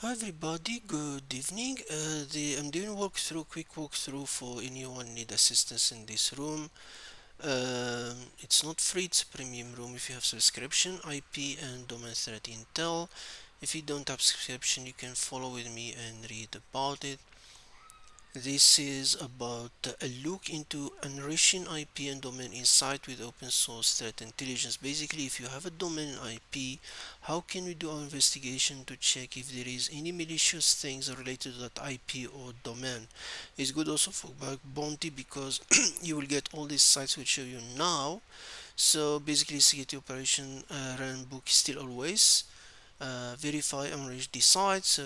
Hi everybody, good evening. I'm doing quick walkthrough for anyone need assistance in this room. It's not free, it's a premium room if you have subscription, IP and domain threat intel. If you don't have subscription, you can follow with me and read about it. This is about a look into enriching IP and domain insight with open source threat intelligence. Basically, if you have a domain IP, how can we do our investigation to check if there is any malicious things related to that IP or domain? It's good also for bug bounty because you will get all these sites which show you now. So basically, security operation run book still always verify enrich the site. So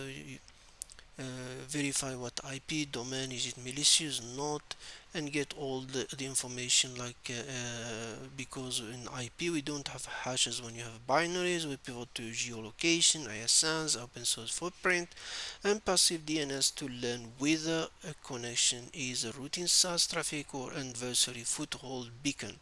verify what IP domain is it malicious not, and get all the information like because in IP we don't have hashes. When you have binaries, we pivot to geolocation, ASNs, open source footprint, and passive DNS to learn whether a connection is a routing SaaS traffic or adversary foothold beacon.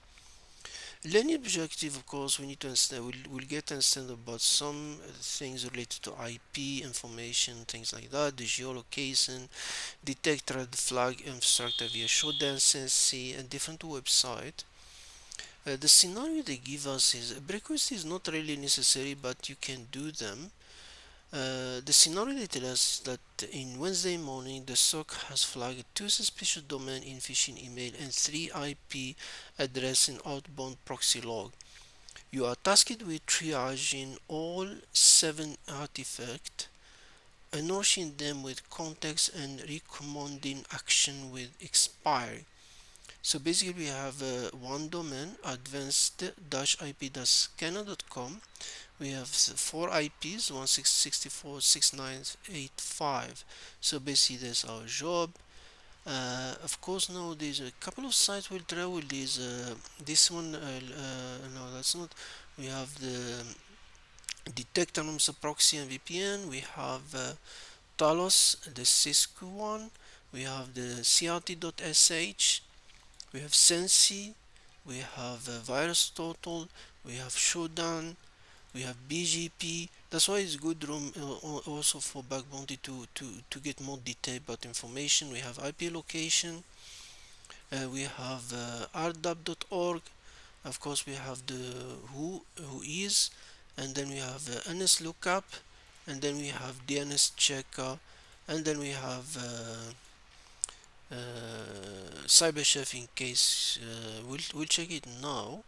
Learning objective, of course, we need to understand. We'll get to understand about some things related to IP information, things like that. The geolocation, detect red flag infrastructure via Shodan, Censys, and different website. The scenario they give us is a request is not really necessary, but you can do them. The scenario they tell us that in Wednesday morning, the SOC has flagged two suspicious domain in phishing email and three IP address in outbound proxy log. You are tasked with triaging all seven artifacts, enriching them with context, and recommending action with expiry. So basically, we have one domain, advanced-ip.scanner.com. We have four IPs, 166.64.6985. So basically, that's our job. Of course, now there's a couple of sites will travel. There's this one. No, that's not. We have the detect anonymous proxy and VPN. We have Talos, the Cisco one. We have the CRT.sh. We have Censys. We have Virus Total. We have Shodan. We have BGP. That's why it's good room also for bug bounty to get more detail about information. We have IP location. We have rdap.org. Of course, we have the WHOIS, and then we have NS lookup, and then we have DNS checker, and then we have CyberChef in case we'll check it now.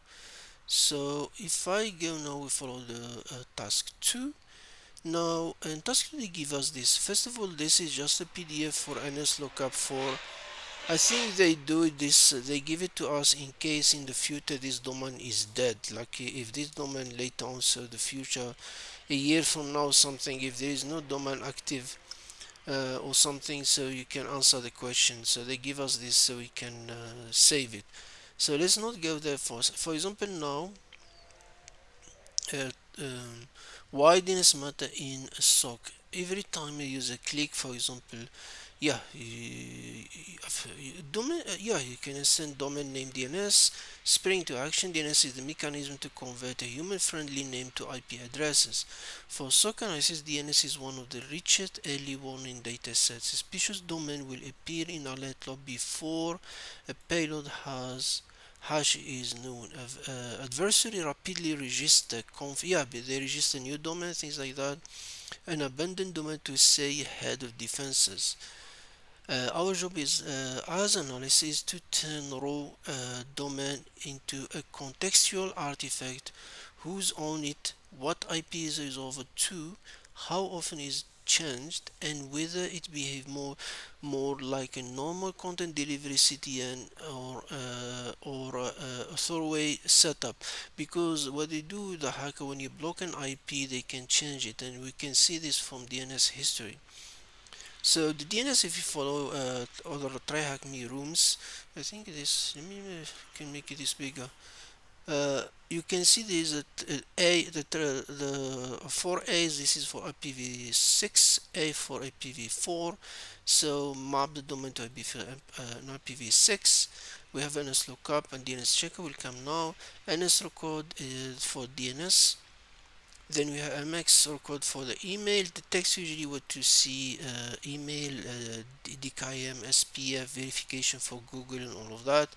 So if I go now, we follow the task 2. Now, in task 2 they give us this. First of all, this is just a PDF for NS lookup for. I think they do this, they give it to us in case in the future this domain is dead. Like if this domain later on, so the future, a year from now, something, if there is no domain active or something, so you can answer the question. So they give us this so we can save it. So let's not go there first. For example, now, uh, um, why DNS matter in a SOC? Every time a user click, for example, yeah, you can send domain name DNS. Spring to action. DNS is the mechanism to convert a human-friendly name to IP addresses. For SOC analysis, DNS is one of the richest early warning datasets. Suspicious domain will appear in alert log before a payload has hash is known. Adversary rapidly register they register new domain, things like that. An abandoned domain to stay ahead of defenses. Our job is as analysis to turn raw domain into a contextual artifact, who's on it, what IP is resolved to, how often is changed, and whether it behave more like a normal content delivery CTN or a throwaway setup. Because what they do, the hacker, when you block an IP, they can change it, and we can see this from DNS history. So the DNS, if you follow other TryHackMe rooms, I think this. Let me can make it this bigger. You can see there is the four A's. This is for IPv6, A for IPv4. So map the domain to IPv6. We have NS lookup and DNS checker will come now. NS record is for DNS. Then we have MX or code for the email. The text usually what to see email, DKIM, SPF, verification for Google and all of that.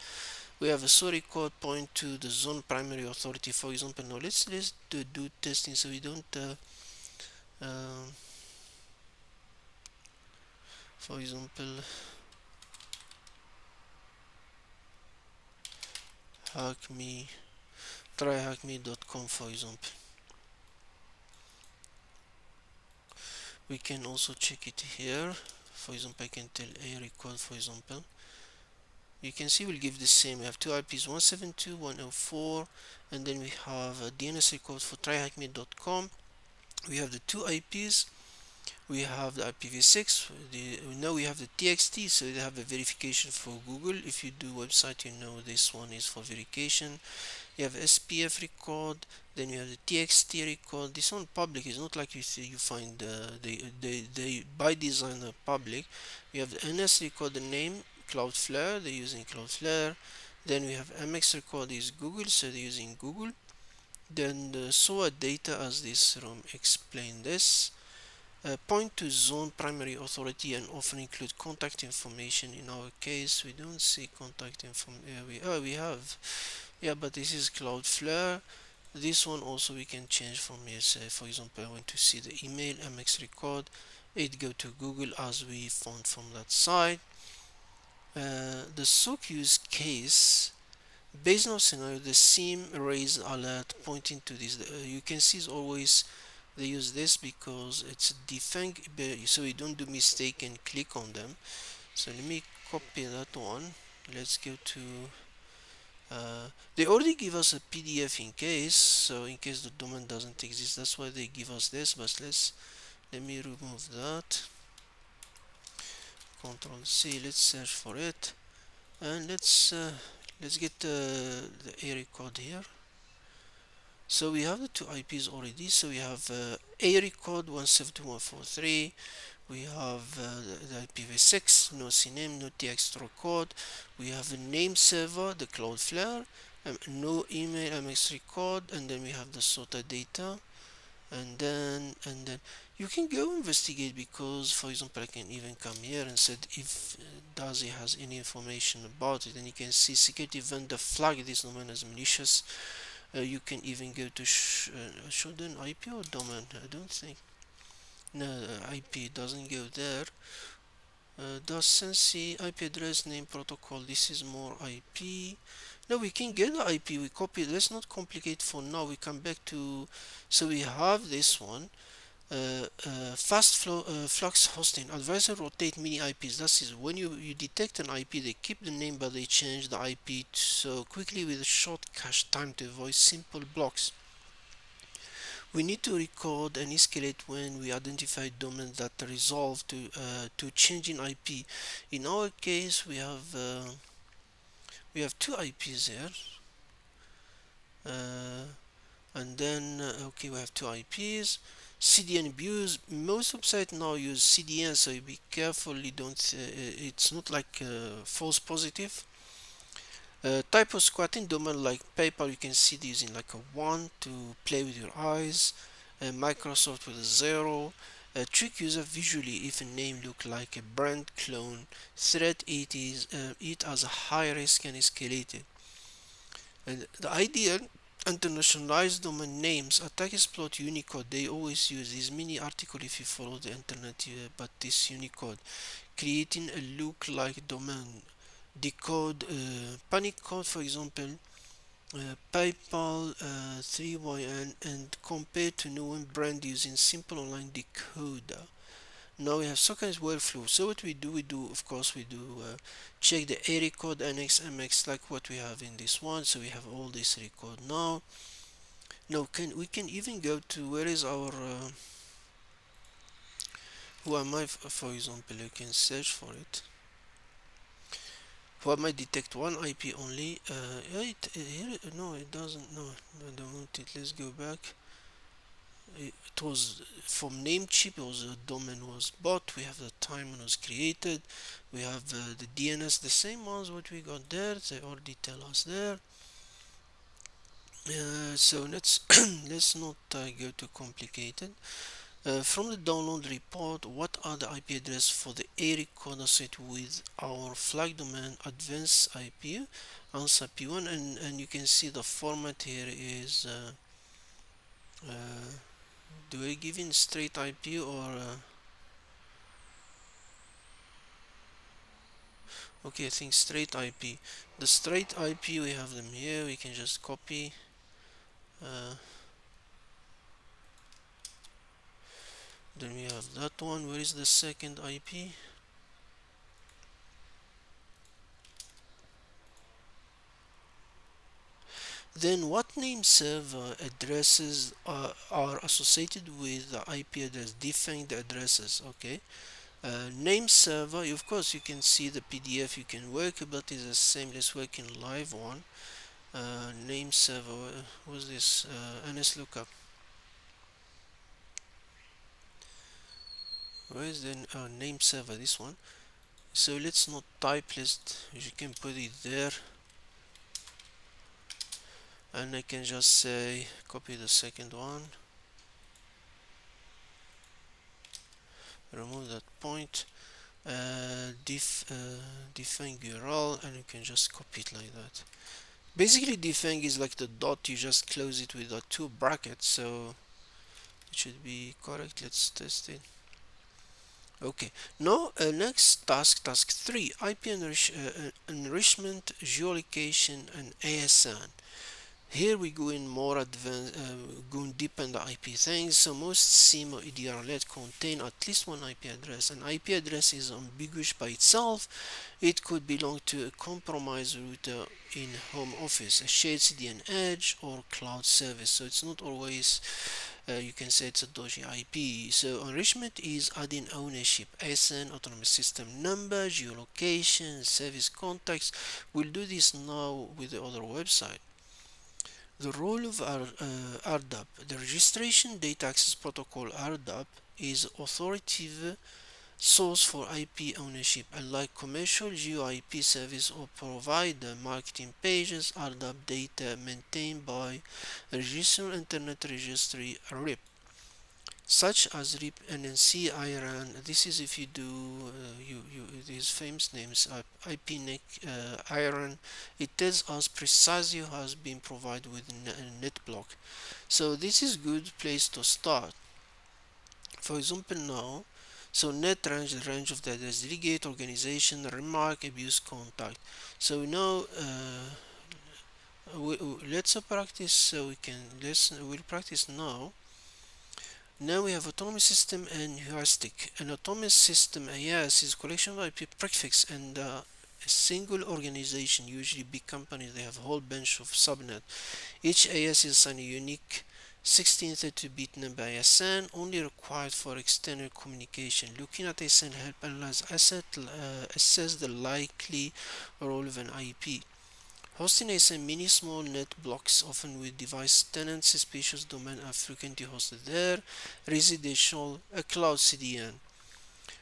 We have a sorry code point to the zone primary authority. For example, now let's do testing so we don't uh, for example hack me tryhackme.com. For example, we can also check it here. For example, I can tell a record, for example, you can see we'll give the same. We have two IPs, 172.104, and then we have a DNS record for tryhackme.com. We have the two IPs. We have the IPv6. Now we have the TXT, so they have a verification for Google. If you do website, you know this one is for verification. You have SPF record, then you have the TXT record. This one public is not like you see you find they by design are public. You have the NS record, the name Cloudflare, they're using Cloudflare. Then we have MX record is Google, so they're using Google. Then the SOA data, as this room explained this. Point to zone primary authority and often include contact information. In our case, we don't see contact information. We have, yeah, but this is Cloudflare. This one also we can change from here. Say, for example, I want to see the email MX record. It go to Google as we found from that site. The SOC use case based on scenario, the SIM raise alert pointing to this. You can see it's always they use this because it's defang, so you don't do mistake and click on them. So let me copy that one. Let's go to they already give us a PDF in case, so in case the domain doesn't exist, that's why they give us this. But let me remove that. Control C. Let's search for it, and let's get the area code here. So we have the two IPs already. So we have area code 172.143. We have the IPv6, no CNAME, no TX code. We have a name server, the Cloudflare, no email MX record, and then we have the SOTA data, and then you can go investigate, because for example I can even come here and said if Daisy has any information about it, and you can see security vendor flag this domain as malicious. You can even go to Shodan IP or domain. I don't think. No, IP doesn't go there. Does Censys IP address name protocol? This is more IP. No, we can get the IP. We copy. Let's not complicate for now. We come back to. So we have this one. Fast flow flux hosting advisor rotate mini IPs. That is when you detect an IP, they keep the name but they change the IP so quickly with a short cache time to avoid simple blocks. We need to record and escalate when we identify domains that resolve to changing IP. In our case, we have two IPs here, and then okay, we have two IPs. CDN abuse. Most websites now use CDN, so you be careful. You don't. It's not like false positive. Type of squatting domain like PayPal, you can see these using like a 1 to play with your eyes. Microsoft with a 0. Trick user visually if a name look like a brand clone. Threat it as a high risk and escalated. And the ideal internationalized domain names attack exploit Unicode. They always use this mini article if you follow the internet, but this Unicode creating a look like domain decode panic code, for example PayPal 3YN, and compare to known brand using simple online decoder. Now we have second workflow. So what we do of course we do check the area code NX MX like what we have in this one. So we have all this record now. Now we can even go to where is our who am I, for example you can search for it. Who am I detect one IP only. Here no it doesn't. No, I don't want it. Let's go back. It was from Namecheap. It was a domain was bought. We have the time when it was created. We have the DNS, the same ones what we got there. They already tell us there. So let's let's not go too complicated. From the download report, what are the IP address for the area code associated with our flag domain advanced IP, answer P1, and you can see the format here is uh, do I give in straight IP or okay, I think straight IP. The straight IP we have them here. We can just copy. Uh, then we have that one. Where is the second IP? Then what name server addresses are associated with the IP address? Define the addresses. Okay. Name server. Of course, you can see the PDF. You can work, but it's the same. Let's work in live one. Name server. What's this? NS lookup. Where is the name server? This one. So let's not type. Let's. You can put it there, and I can just say copy the second one. Remove that point. Defang URL, and you can just copy it like that. Basically, defang is like the dot, you just close it with the two brackets, so it should be correct. Let's test it. Okay, now next task 3, enrichment, geolocation, and ASN. Here we go in more advanced, going deep in the IP things. So most SIEM or EDR-led contain at least one IP address. An IP address is ambiguous by itself. It could belong to a compromised router in home office, a shared CDN edge, or cloud service. So it's not always, you can say it's a dodgy IP. So enrichment is adding ownership, ASN, autonomous system number, geolocation, service context. We'll do this now with the other website. The role of RDAP, the Registration Data Access Protocol RDAP, is authoritative source for IP ownership. Unlike commercial GeoIP service or provider marketing pages, RDAP data maintained by a registered Internet Registry RIP, such as RIP, NNC, IRAN. This is if you do these famous names, IPNIC, IRAN. It tells us precisely who has been provided with net block. So this is good place to start. For example, now, so net range, the range of the address, delegate, organization, remark, abuse, contact. So now let's practice. So we can we'll practice now. Now we have autonomous system and heuristic. An autonomous system AS is a collection of IP prefix and a single organization, usually big companies, they have a whole bunch of subnet. Each AS is assigned a unique 1632-bit number ASN, only required for external communication. Looking at ASN help analyze assess the likely role of an IP. Hosting is a many small net blocks, often with device tenants, suspicious domain are frequently hosted there, residential, a cloud CDN.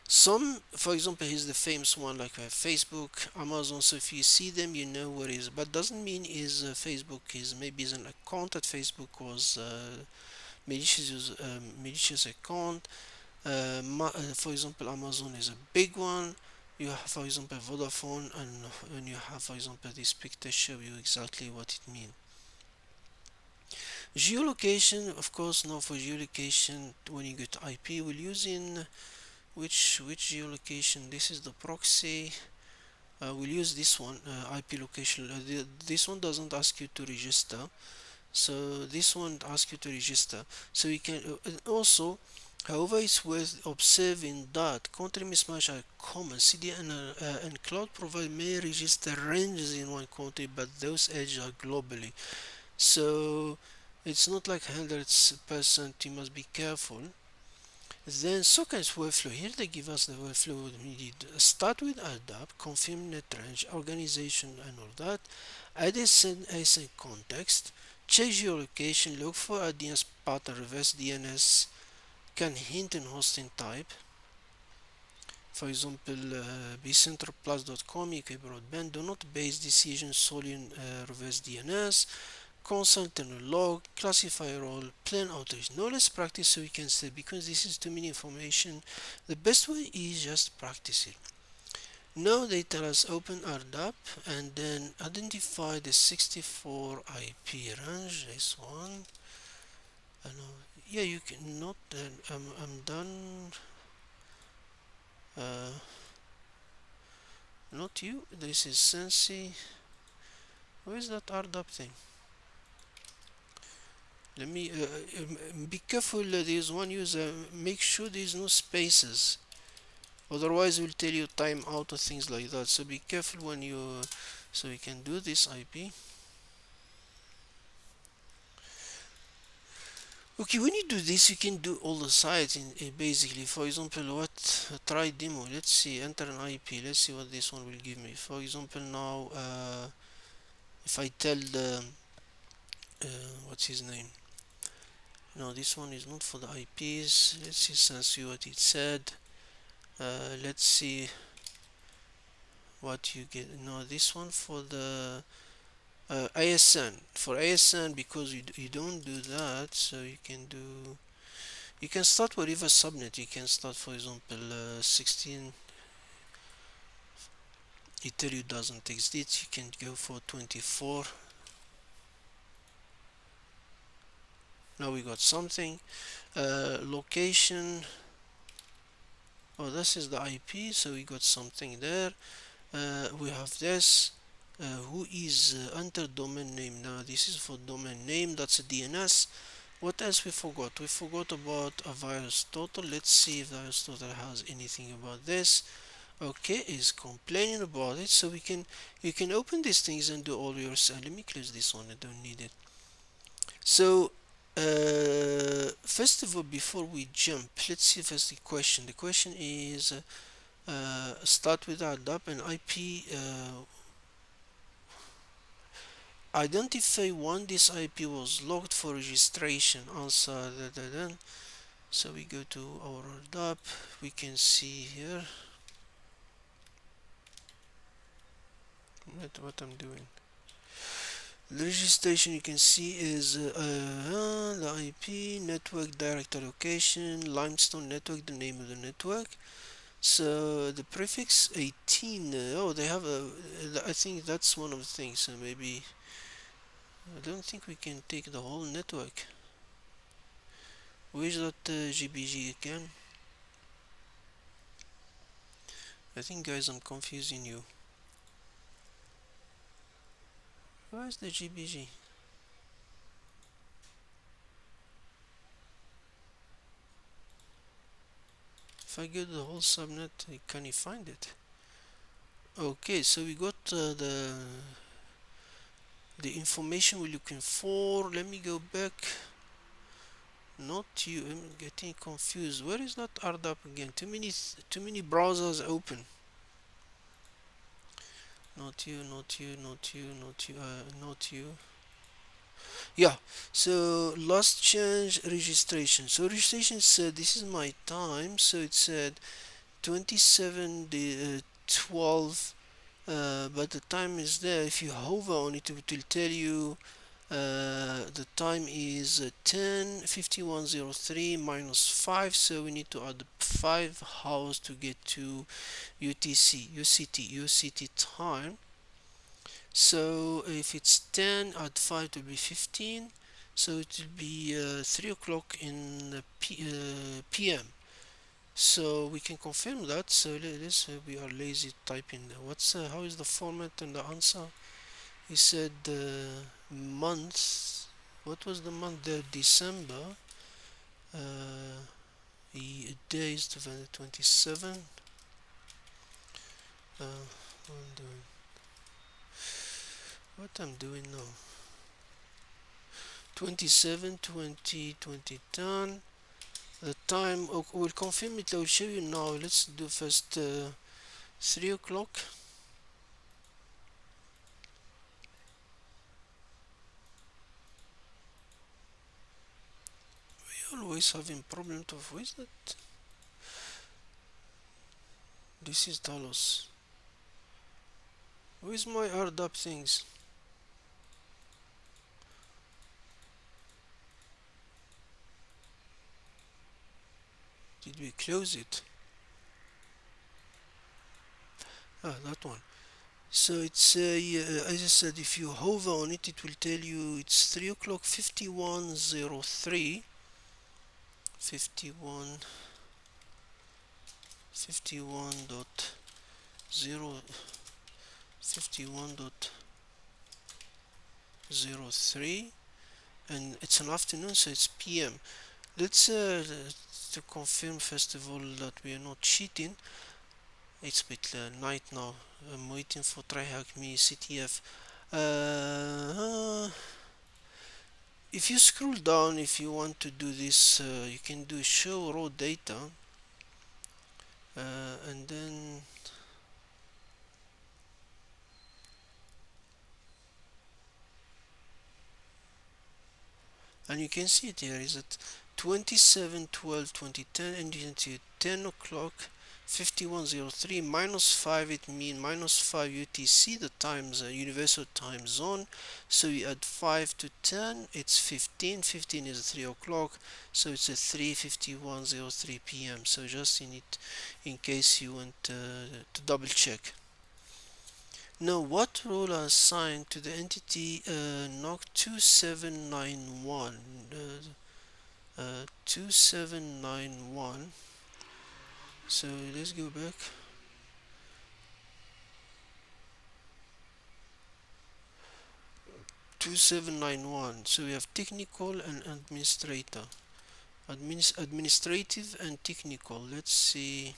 Some, for example, here's the famous one like Facebook, Amazon. So if you see them, you know what it is. But doesn't mean is Facebook is maybe is an account that Facebook was malicious account. For example, Amazon is a big one. You have, for example, Vodafone, and you have, for example, this picture show you exactly what it means. Geolocation, of course, now for geolocation, when you get IP, we'll use in which geolocation. This is the proxy. We'll use this one, IP location. This one doesn't ask you to register, so this one asks you to register. So you can also. However, it's worth observing that country mismatch are common. CDN and cloud provider may register ranges in one country, but those edges are globally. So it's not like 100%. You must be careful. Then sockets workflow. Here they give us the workflow we need. Start with adapt, confirm net range, organization, and all that. Add ASN context. Check geolocation. Look for a DNS pattern. Reverse DNS can hint in hosting type. For example, bcentralplus.com, UK broadband. Do not base decisions solely on reverse DNS. console, turn a log, classify role, plan outage. Now let's practice so we can see, because this is too many information. The best way is just practice it. Now they tell us open RDAP and then identify the 64 IP range. This one. Yeah, you can not. I'm done. Uh, Not you. This is Censys. Where is that RDAP thing? Let me be careful. There's one user. Make sure there's no spaces. Otherwise, we'll tell you time out or things like that. So be careful when you. So we can do this IP. Okay, when you do this, you can do all the sites in basically. For example, what try demo. Let's see. Enter an IP. Let's see what this one will give me. For example, now if I tell the what's his name? No, this one is not for the IPs. Let's see, since you what it said. Let's see what you get. No, this one for the ASN. For ASN, because you don't do that, so you can do. You can start whatever subnet. You can start, for example, 16. It tell you doesn't exist. You can go for 24. Now we got something. Location. Oh, this is the IP, so we got something there. We have this. Who is enter domain name. Now this is for domain name. That's a DNS. What else we forgot? We forgot about a virus total. Let's see if virus total has anything about this. Okay, is complaining about it, so you can open these things and do all yours. Let me close this one. I don't need it. So first of all, before we jump, let's see first the question. The question is start with RDAP and IP. Identify when this IP was logged for registration. Answer. So we go to our RDAP. We can see here what I'm doing. The registration you can see is the IP, network directory location, limestone network, the name of the network. So the prefix 18. Oh, they have a. I think that's one of the things. So maybe I don't think we can take the whole network. Where's that GBG again? I think, guys, I'm confusing you. Where's the GBG? If I go to the whole subnet, can you find it? Okay, so we got the information we're looking for. Let me go back. Not you. I'm getting confused. Where is that RDAP again? Too many browsers open. Not you. Not you. Not you. Not you. Not you. Yeah. So last change registration. So registration said this is my time. So it said 27 12. But the time is there. If you hover on it, it will tell you the time is 10:51:03 minus 5, so we need to add 5 hours to get to UCT time. So if it's 10, add 5 to be 15, so it will be 3 o'clock in the PM. So we can confirm that. So let's we are lazy typing. What's how is the format and the answer? He said month. What was the month there? December. The days to 27. What I'm doing now? 27, 20, 20, 10. The time. Oh, we'll confirm it. I will show you now. Let's do first 3 o'clock. Always having problem to voice that. This is Talos. Where's my RDAP things? Did we close it? Ah, that one. So it's as I said, if you hover on it, it will tell you it's 3 o'clock 5103 51 51 dot 0 51 dot 03, and it's an afternoon, so it's PM. Let's to confirm first of all that we are not cheating. It's a bit night now. I'm waiting for TryHackMe CTF. If you scroll down, if you want to do this, you can do show raw data, and then and you can see it here is at 27/12/2010, and you can see 10 o'clock 5103 -5. It means -5 UTC, the times universal time zone. So you add 5 to 10, it's 15. 15 is 3 o'clock, so it's at 3:5103 p.m. So just in it, in case you want to double check. Now, what role are assigned to the entity NOC 2791? 2791. So let's go back. Two seven nine one. So we have technical and administrator. Administrative and technical. Let's see.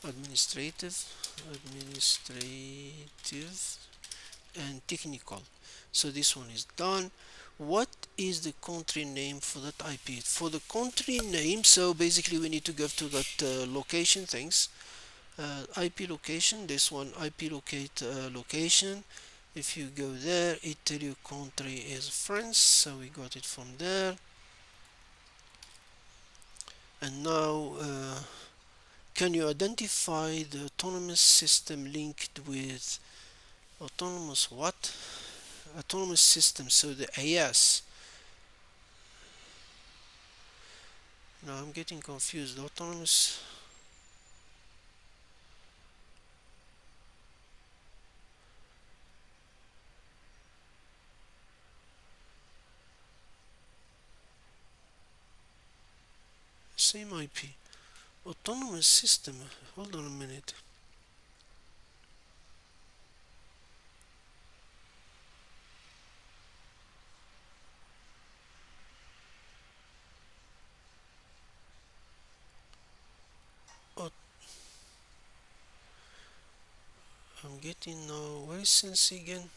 Administrative, administrative, and technical. So this one is done. What is the country name for that IP? For the country name, so basically we need to go to that location things. IP location, this one IP locate location. If you go there, it tell you country is France, so we got it from there. And now can you identify the autonomous system linked with autonomous what? Autonomous system, so the AS. No, I'm getting confused. The autonomous. Same IP. Autonomous system. Hold on a minute. I'm getting now. Where is Censys again?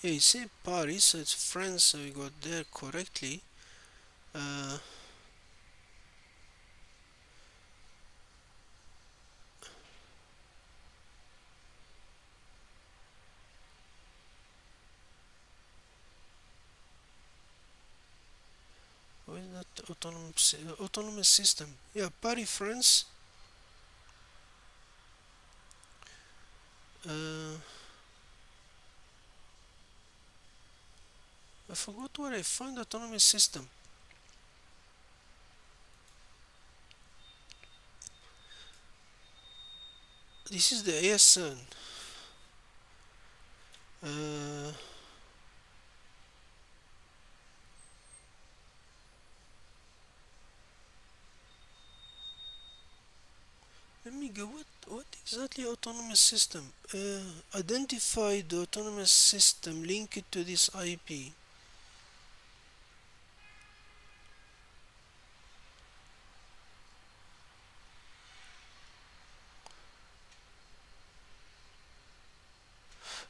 Yeah, you say Paris, so it's France, so we got there correctly. What is that autonomous system? Yeah, Paris, France. I forgot where I found autonomous system. This is the ASN. Let me go. What exactly autonomous system? Identify the autonomous system linked to this IP.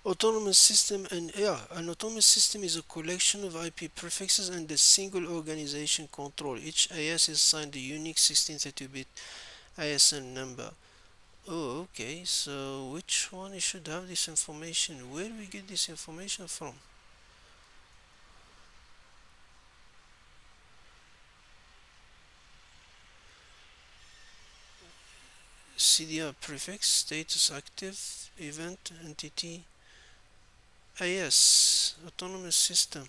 Autonomous system, and yeah, an autonomous system is a collection of IP prefixes and a single organization control. Each AS is assigned a unique 1632-bit ASN number. Oh, okay. So which one should have this information? Where do we get this information from? CDR prefix, status active, event, entity. AS, autonomous system.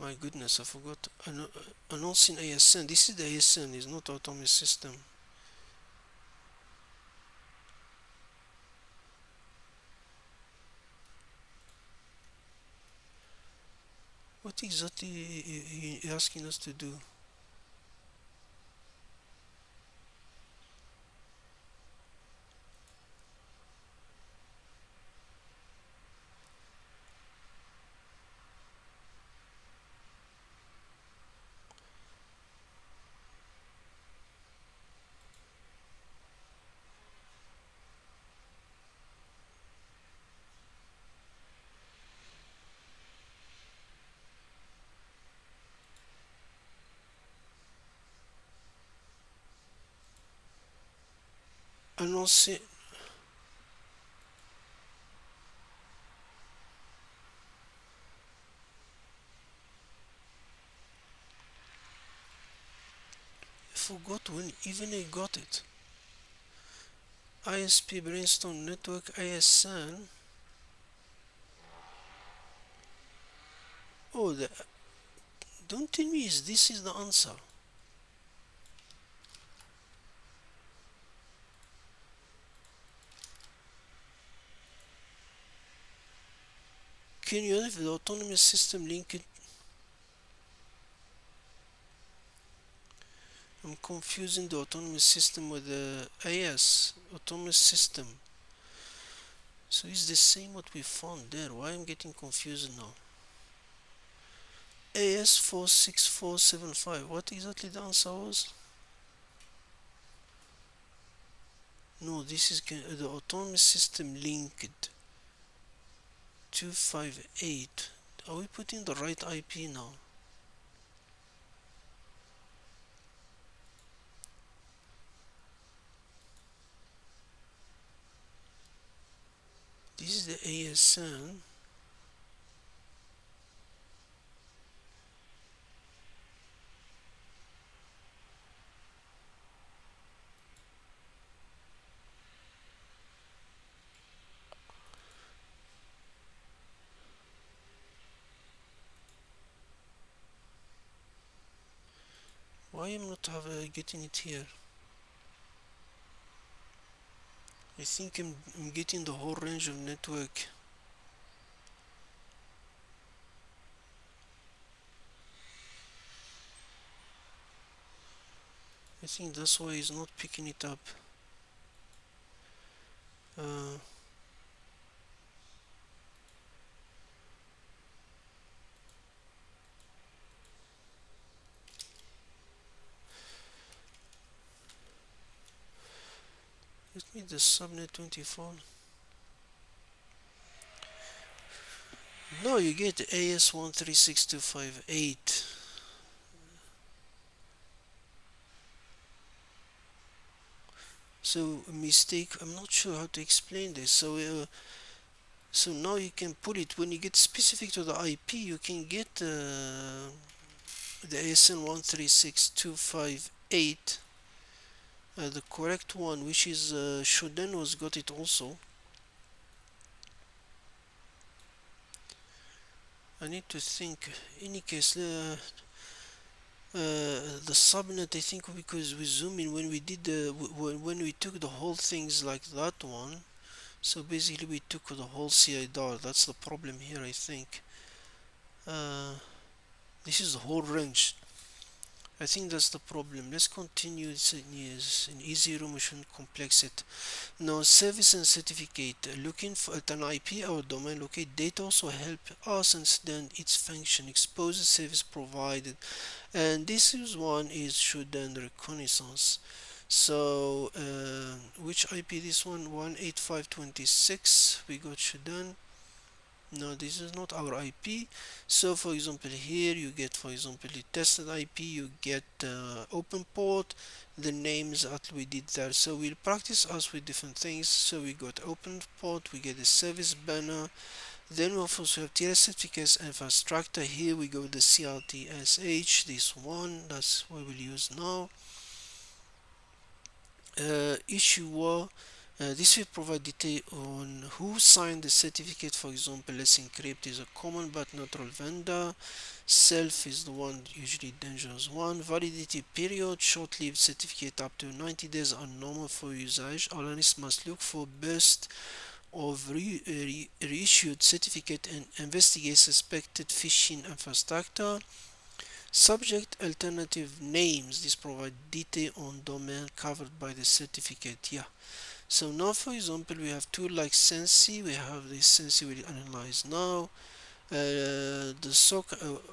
My goodness, I forgot. Announcing ASN. This is the ASN, it's not autonomous system. What exactly you asking us to do? Announcing. I forgot when even I got it. ISP brainstorm network ASN. Oh, don't tell me this is the answer. Can you have the autonomous system linked? I'm confusing the autonomous system with the AS autonomous system. So it's the same what we found there. Why I'm getting confused now? AS46475. What exactly the answer was? No, this is the autonomous system linked 258. Are we putting the right IP now? This is the ASN. Why am not getting it here? I think I'm getting the whole range of network. I think that's why it's not picking it up. Uh, Let me the subnet 24. No, you get AS136258. So a mistake. I'm not sure how to explain this. So now you can pull it when you get specific to the IP. You can get the ASN 136258, the correct one, which is Shodan was got it also. I need to think. In any case, the subnet, I think, because we zoom in when we did when we took the whole things like that one. So basically, we took the whole CIDAR. That's the problem here, I think. Uh, this is the whole range. I think that's the problem. Let's continue. It's an easy room. We shouldn't complex it. Now, service and certificate. Looking for at an IP or domain locate data also help us understand its function, expose the service provided, and this is one is Shodan reconnaissance. So, which IP? This one 185.26. We got Shodan. No, this is not our IP. So for example here you get, for example, the tested IP, you get open port, the names that we did there. So we'll practice us with different things. So we got open port, we get the service banner, then we also have TLS certificates infrastructure. Here we go with the CRTSH, this one, that's what we'll use now. issuer. This will provide detail on who signed the certificate. For example, let's encrypt is a common but neutral vendor. Self is the one usually dangerous one. Validity period, short-lived certificate up to 90 days are normal for usage. Analysts must look for burst of reissued certificate and investigate suspected phishing infrastructure. Subject alternative names. This provide detail on domain covered by the certificate. Yeah. So now, for example, we have tool like Censys. We have this Censys we'll analyze now. The SOC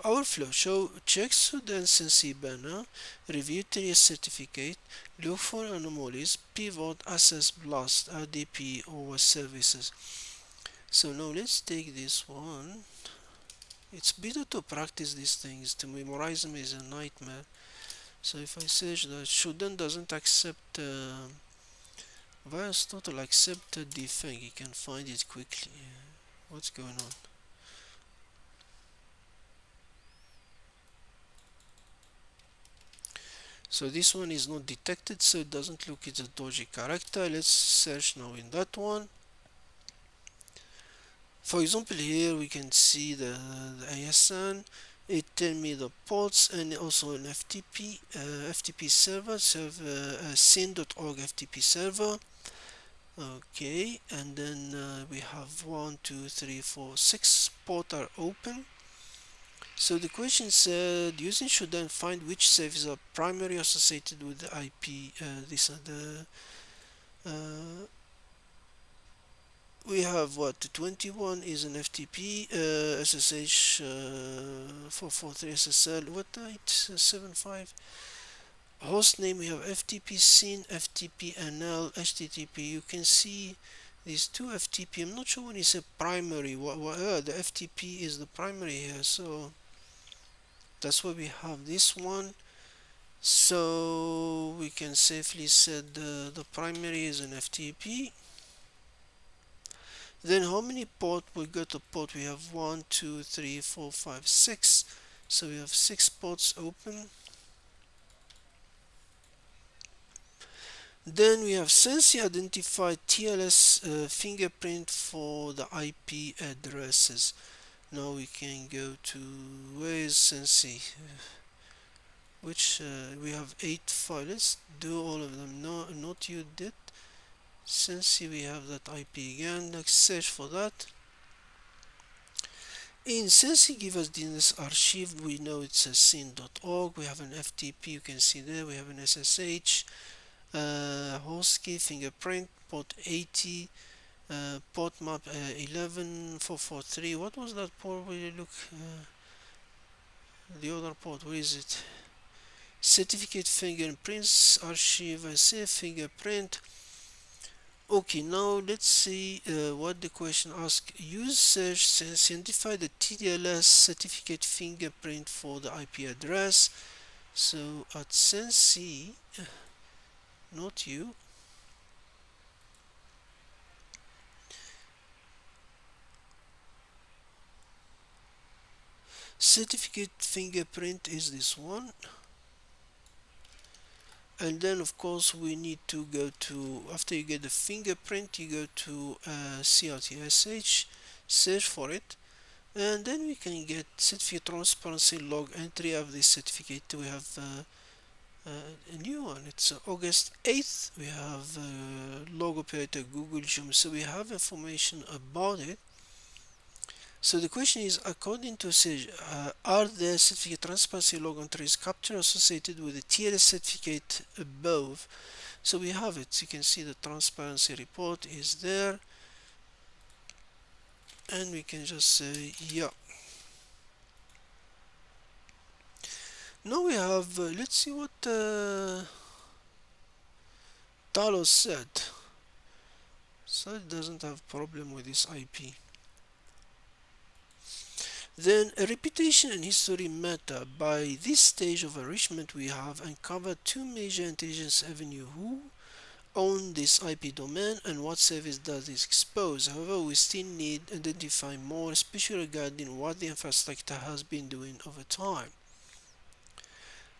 our flow show check Shodan Censys banner, review tier certificate, look for anomalies, pivot, assess blast, RDP over services. So now let's take this one. It's better to practice these things. To memorize them is a nightmare. So if I search that Shodan doesn't accept VirusTotal accepted the thing, you can find it quickly. What's going on? So this one is not detected, so it doesn't look it's a dodgy character. Let's search now in that one. For example, here we can see the ASN. It tell me the ports and also an FTP server, sin.org FTP server. Okay, and then we have 1, 2, 3, 4, 6 ports are open. So the question said using Shodan find which services are primarily associated with the IP. These are the we have what 21 is an FTP SSH 443 SSL what 875 host name. We have FTP SYN, FTP NL, HTTP. You can see these two FTP. I'm not sure when you say primary. The FTP is the primary here, so that's why we have this one. So we can safely say the primary is an FTP. Then how many port? We got a port. We have 1, 2, 3, 4, 5, 6. So we have 6 ports open. Then we have Censys identified TLS fingerprint for the IP addresses. Now we can go to where is Censys? Which we have 8 files. Let's do all of them. No, not you did. Censys, we have that IP again. Let's search for that. In Censys give us DNS archive. We know it's a sin.org. We have an FTP. You can see there. We have an SSH. Host key, fingerprint, port 80, port map 11443. What was that port? Will you look? The other port, where is it? Certificate fingerprints archive. I say fingerprint. Okay, now let's see what the question asks. Use search Censys identify the TLS certificate fingerprint for the IP address. So at Censys, not you. Certificate fingerprint is this one. And then of course we need to go to, after you get the fingerprint, you go to CRTSH, search for it, and then we can get certificate transparency log entry of this certificate. We have a new one. It's August 8th. We have log operator Google Zoom, so we have information about it. So the question is, according to Sage, are the certificate transparency log entries captured associated with the TLS certificate above? So we have it. You can see the transparency report is there, and we can just say yeah. Now we have let's see what Talos said. So it doesn't have problem with this IP. Then a reputation and history matter. By this stage of enrichment, we have uncovered two major intelligence avenues: who own this IP domain and what service does it expose. However, we still need to identify more, especially regarding what the infrastructure has been doing over time.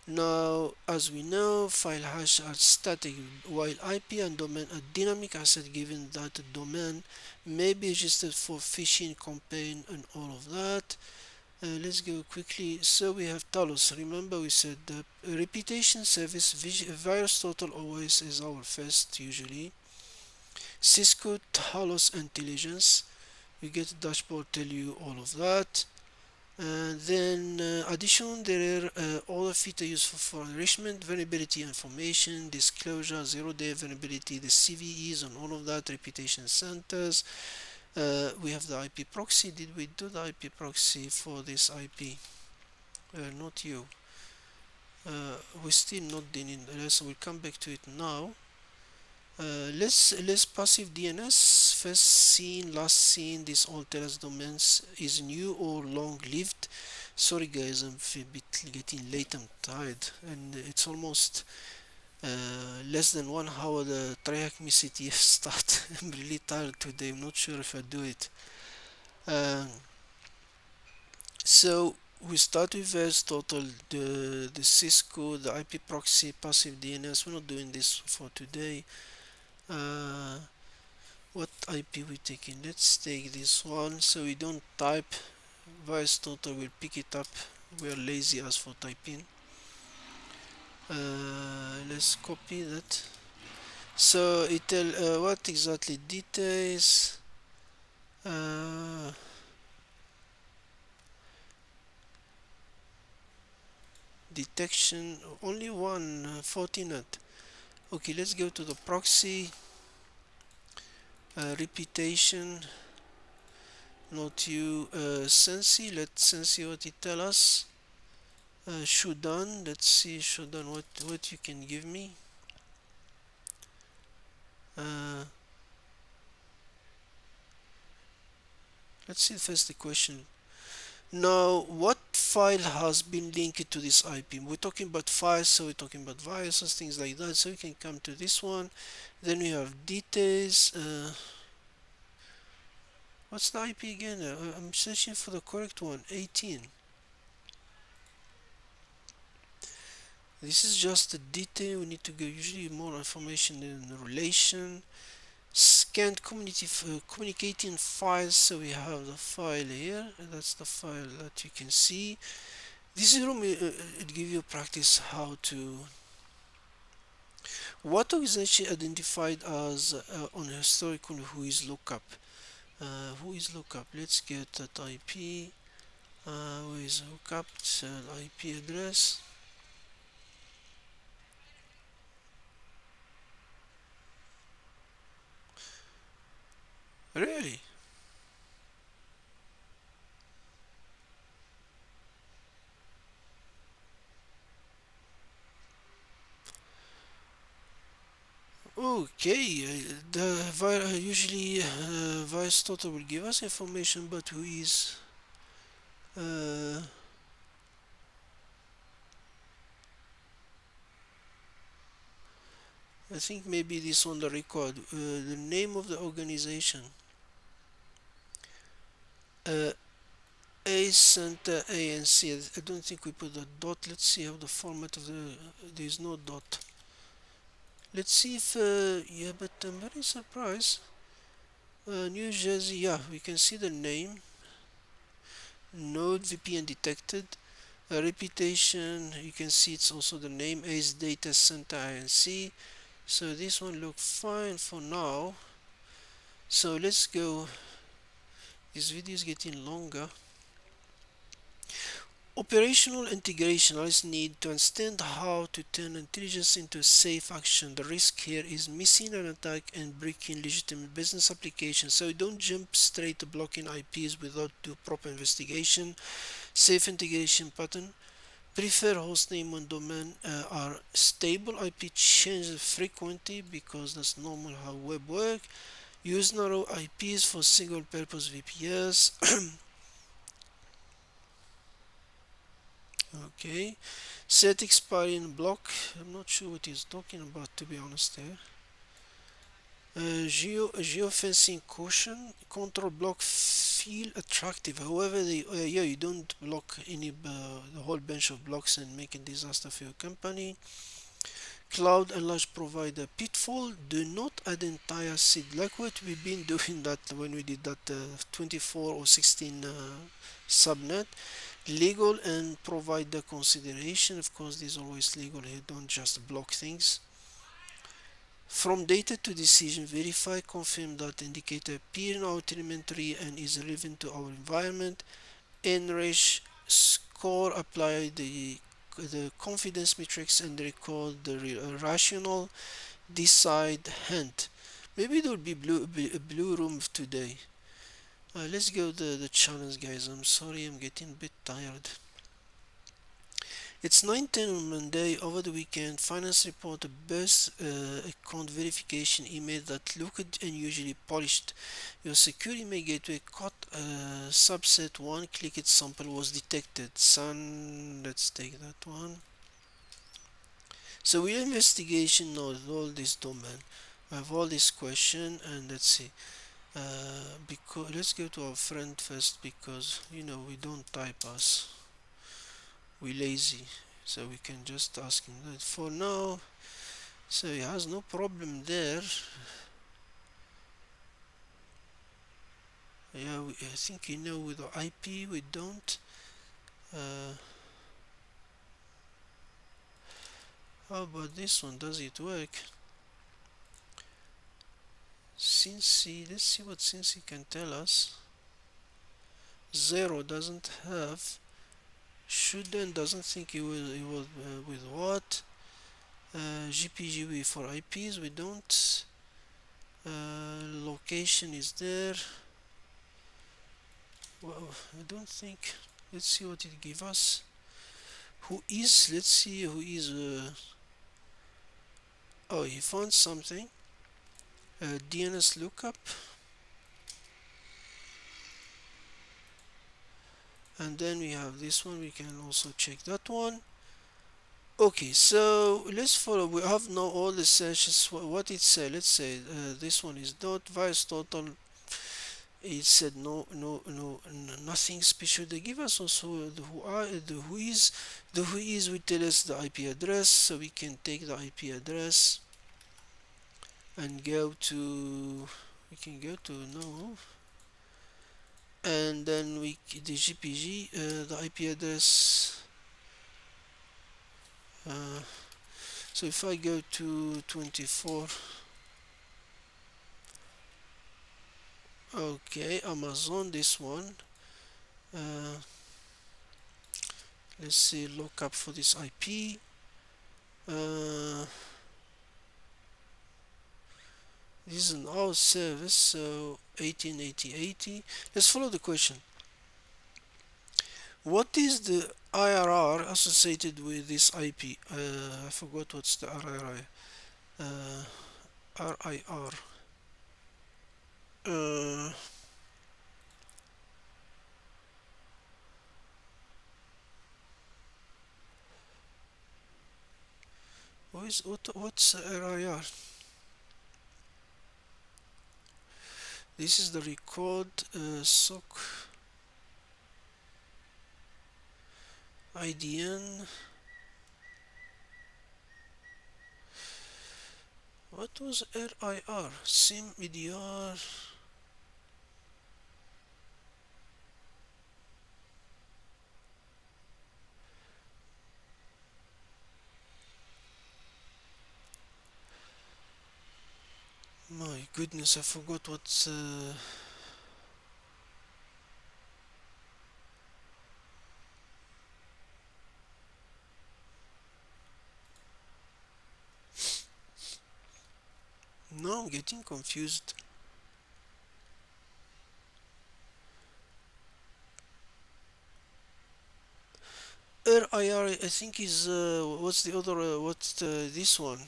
Now, as we know, file hash are static while IP and domain are dynamic asset given that the domain may be registered for phishing campaign and all of that. Let's go quickly. So we have Talos. Remember we said the reputation service virus total always is our first usually. Cisco Talos intelligence. You get the dashboard tell you all of that. Then addition there are other features useful for enrichment, vulnerability information, disclosure, zero-day vulnerability, the CVEs and all of that, reputation centers. We have the IP proxy. Did we do the IP proxy for this IP? Not you. We're still not doing it, so we'll come back to it now. Let's passive DNS. First seen, last seen. This all tell us domains is new or long lived. Sorry guys, I'm a bit getting late. I'm tired, and it's almost less than 1 hour the TryHackMe CTF start. I'm really tired today. I'm not sure if I do it. Um, so we start with verse total, the Cisco, the IP proxy, passive DNS. We're not doing this for today. Uh, what IP we taking? Let's take this one. So we don't type virus total. We'll pick it up. We are lazy as for typing. Let's copy that. So it tell what exactly details. Uh, Detection only one Fortinet. Okay, let's go to the proxy. Reputation, not you. Censys, let's Censys what it tell us. Shodan, let's see Shodan what you can give me. uh, let's see first the question. Now, what file has been linked to this IP? We're talking about files, so we're talking about viruses, things like that. So we can come to this one. Then we have details. What's the IP again? I'm searching for the correct one. 18. This is just the detail. We need to go usually more information in the relation. Scanned communicating files. So we have the file here. That's the file that you can see. This is room. It give you practice how to. What organization identified as on historical WHOIS lookup? WHOIS lookup. Let's get that IP. WHOIS lookup. IP address. Really? Okay, usually virus total will give us information, but who is uh, I think maybe this on the record, the name of the organization, uh, A Center ANC. I don't think we put a dot. Let's see how the format of the. There's no dot. Let's see if yeah, but I'm very surprised. New Jersey, yeah, we can see the name. Node VPN detected. Reputation, you can see it's also the name ACE Data Center INC. So this one looks fine for now. So let's go. This video is getting longer. Operational integration. I just need to understand how to turn intelligence into safe action. The risk here is missing an attack and breaking legitimate business applications. So don't jump straight to blocking IPs without do proper investigation. Safe integration pattern. Prefer hostname and domain are stable. IP changes frequently because that's normal how web work. Use narrow IPs for single purpose VPS. Okay. Set expiry and block. I'm not sure what he's talking about, to be honest here. Geofencing caution. Control block feel attractive. However, yeah, you don't block any the whole bunch of blocks and make a disaster for your company. Cloud and large provider pitfall: do not add entire seed like what we've been doing that when we did that 24 or 16 subnet. Legal and provider consideration: of course there's always legal here, don't just block things. From data to decision: verify, confirm that indicator appear in our telemetry and is relevant to our environment. Enrich, score, apply the confidence matrix and record the rational. Decide, hint. Maybe there will be a blue room today. Let's go the challenge, guys. I'm sorry, I'm getting a bit tired. It's 9:10 on Monday. Over the weekend, finance report a best account verification email that looked unusually polished. Your secure email gateway caught subset 1 click it sample was detected. Son, let's take that one. So we investigation now with all this domain. I have all this question, and let's see. Because let's go to our friend first, because we don't type us, we lazy, so we can just ask him that for now. So he has no problem there. Yeah, I think with the IP we don't. How about this one? Does it work? Censys, let's see what Censys can tell us. 0 doesn't have. Shodan doesn't think he will with what? GPGB for IPs we don't. Location is there. Well, I don't think. Let's see what it gives us. WHOIS, let's see who is. Oh, he found something. DNS lookup. And then we have this one, we can also check that one. Okay, so let's follow. We have now all the searches. What it said, let's say this one is dot virus total. It said no, nothing special. They give us also the WHOIS. The WHOIS will tell us the IP address, so we can take the IP address and go to. We can go to no, and then the GPG, the IP address. So if I go to 24. Okay, Amazon, this one. Let's see, look up for this IP. This is an our service, so 188080. Let's follow the question. What is the IRR associated with this IP? I forgot what's the RIR. RIR. What's RIR? This is the record SOC IDN. What was RIR? SIM EDR. My goodness, I forgot what's. Now I'm getting confused. RIR, I think is what's the other? What's this one?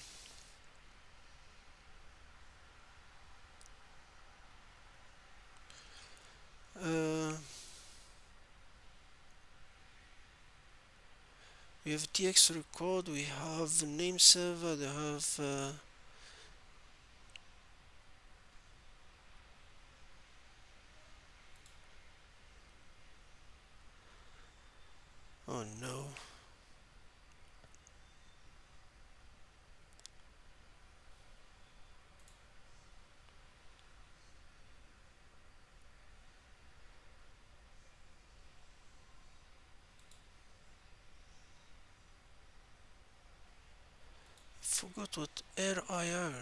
We have TX record. We have name server. They have. forgot what RIR.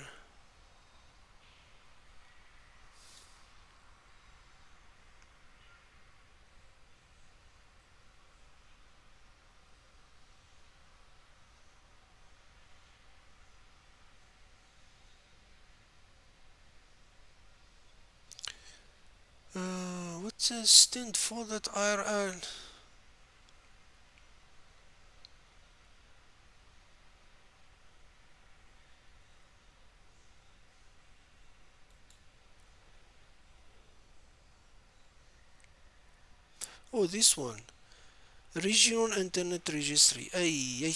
What's the stand for that IRR? Oh, this one. Regional Internet Registry. Ay, ay.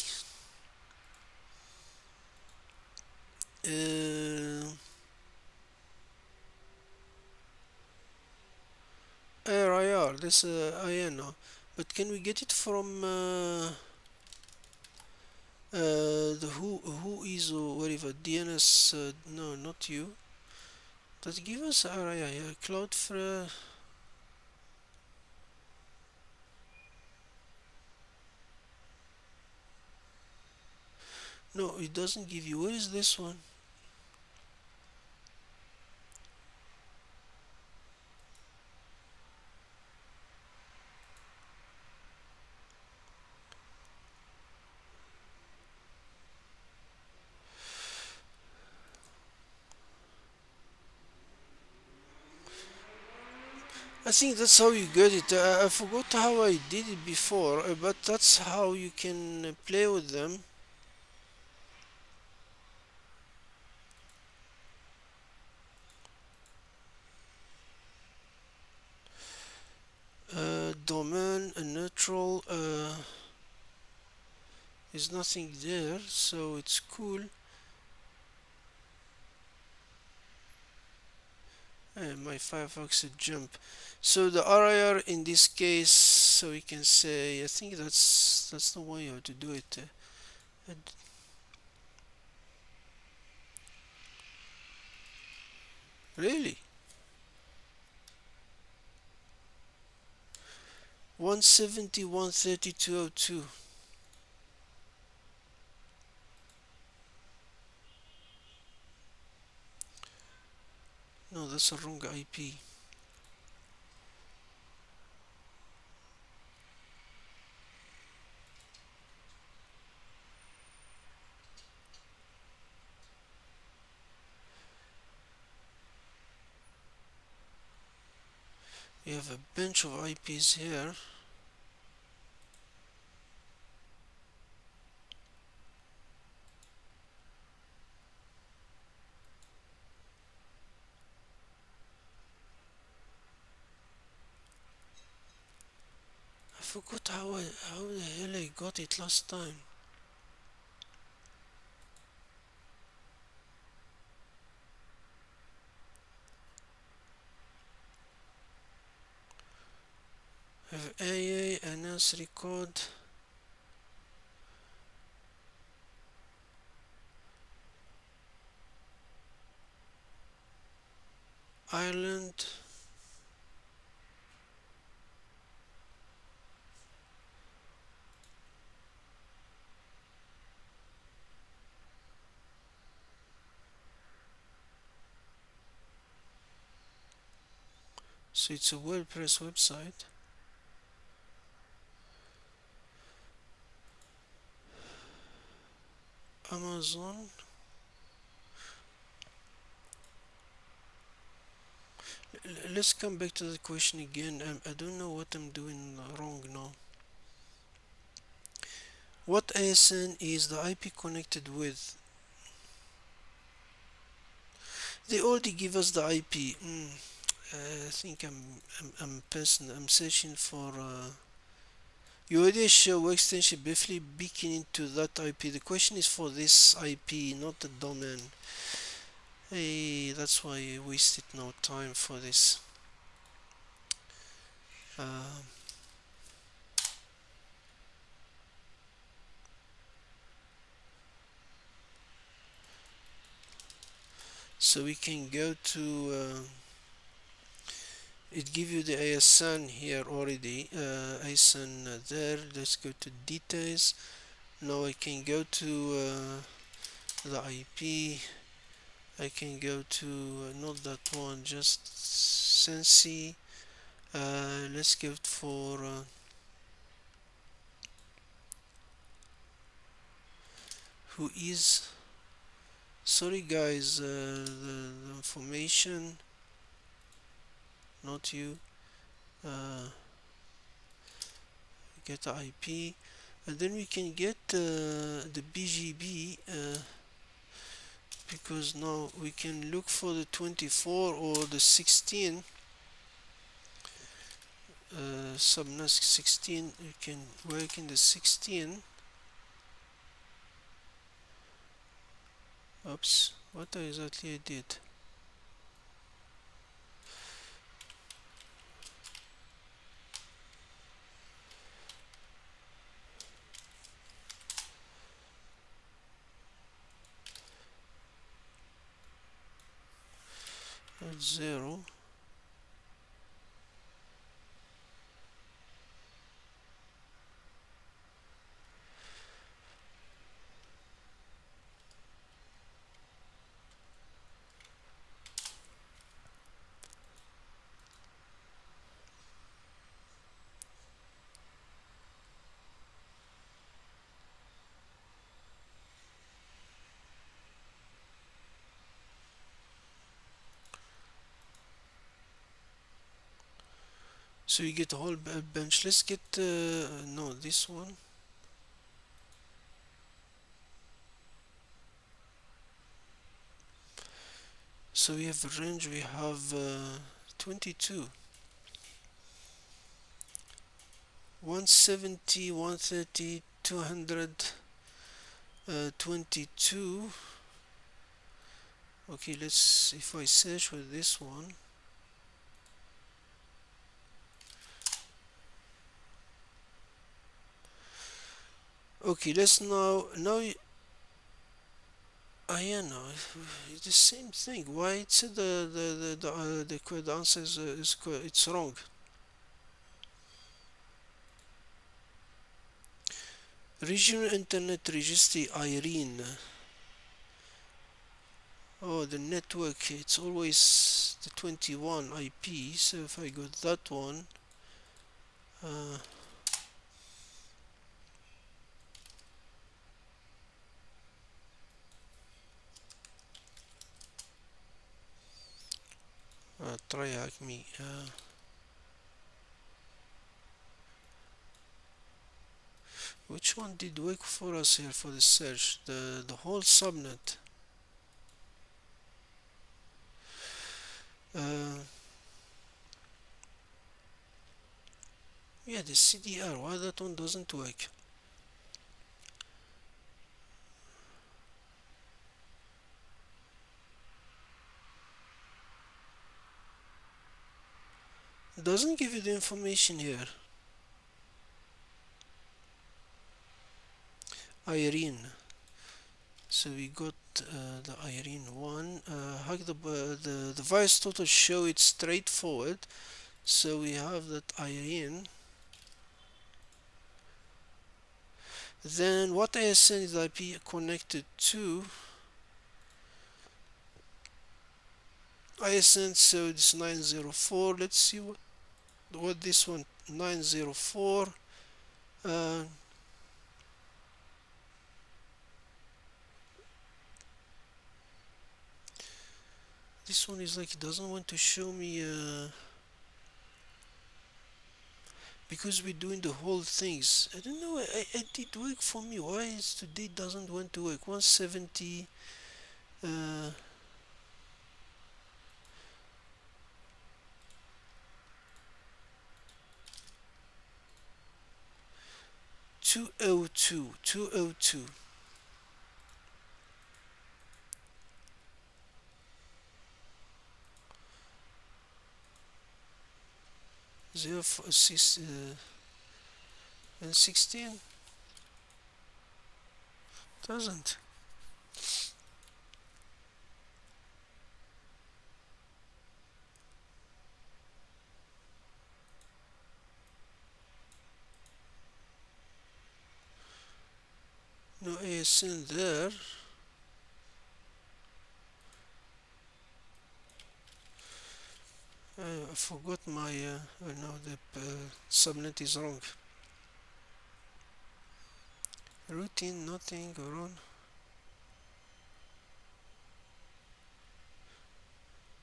RIR. This INO. But can we get it from the WHOIS or whatever? DNS? No, not you. That give us RIR. Yeah, Cloudflare. No, it doesn't give you. Where is this one? I think that's how you get it. I forgot how I did it before, but that's how you can play with them. Domain neutral. There's nothing there, so it's cool. My Firefox jump. So the RIR in this case, so we can say, I think that's the way how to do it. Really? 171.32.02. No, that's a wrong IP. We have a bunch of IPs here. I forgot how the hell I got it last time. I have AA, NS record. Ireland. So it's a WordPress website. Amazon. Let's come back to the question again. I don't know what I'm doing wrong now. What ASN is the IP connected with? They already give us the IP. I think I'm searching for you already show extension briefly beacon into that IP. The question is for this IP, not the domain. Hey, that's why I wasted no time for this. Uh, so we can go to it give you the ASN here already. ASN there. Let's go to details. Now I can go to the IP. I can go to not that one, just Censys. Let's give it for WHOIS. Sorry guys, the information, not you. Get the IP, and then we can get the BGB, because now we can look for the 24 or the 16, submask 16. You can work in the 16. Oops, what exactly I did? That's 0. So you get a whole bench. Let's get no, this one. So we have a range. We have 22, 170, 130, 222. Okay, let's, if I search with this one. Okay, let's now yeah, no, it's the same thing. Why it said the answer it's wrong. Regional Internet Registry Irene. Oh, the network, it's always the 21 IP. So if I got that one, uh, TryHackMe. Which one did work for us here for the search? The whole subnet. Uh, yeah, the CDR. Why that one doesn't work? It doesn't give you the information here. Irene. So we got the Irene one. How the virus total show it straightforward. So we have that Irene. Then what ASN is IP connected to? ASN, so it's 904. Let's see what this one 904. Uh, this one is like it doesn't want to show me because we're doing the whole things. I don't know. I did work for me. Why is today doesn't want to work? 170. 202, 202. 0 6 and 16 doesn't. No ASN there. I forgot my no, the subnet is wrong. Routine nothing wrong.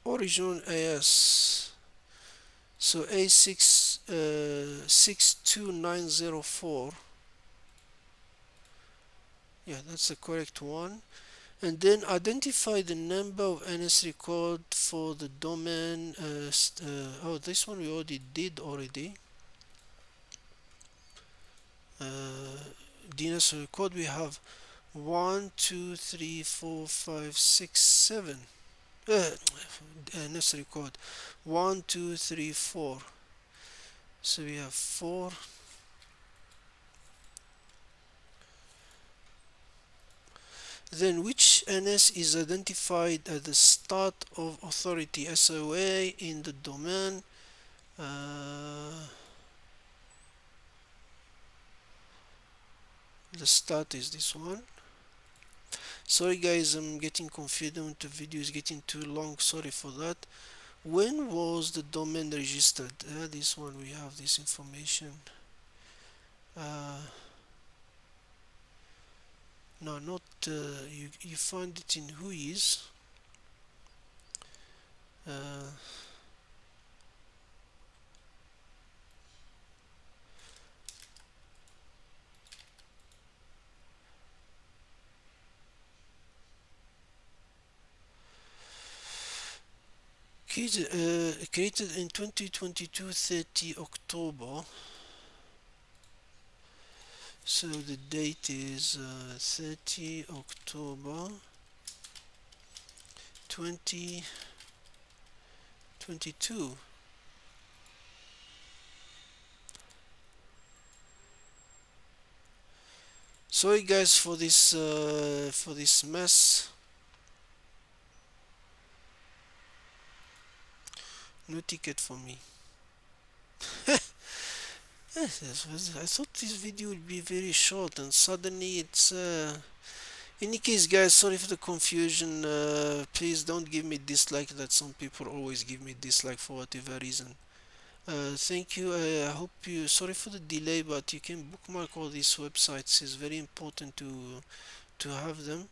Origin AS. So A6 62904. Yeah, that's the correct one. And then identify the number of NS record for the domain. Oh, this one we already did already. DNS record we have 1 2 3 4 5 6 7. NS record 1 2 3 4. So we have 4. Then which NS is identified at the start of authority SOA in the domain? The start is this one. Sorry guys, I'm getting confused. The video is getting too long. Sorry for that. When was the domain registered? This one we have this information. No, not you find it in WHOIS. Created in 2022 30 October. So the date is 30 October 2022. Sorry guys for this mess. No ticket for me. I thought this video would be very short, and suddenly it's. In any case, guys, sorry for the confusion. Please don't give me dislike. That some people always give me dislike for whatever reason. Thank you. I hope you. Sorry for the delay, but you can bookmark all these websites. It's very important to have them.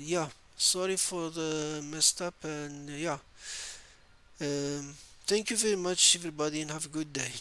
Yeah. Sorry for the messed up, and yeah. Thank you very much, everybody, and have a good day.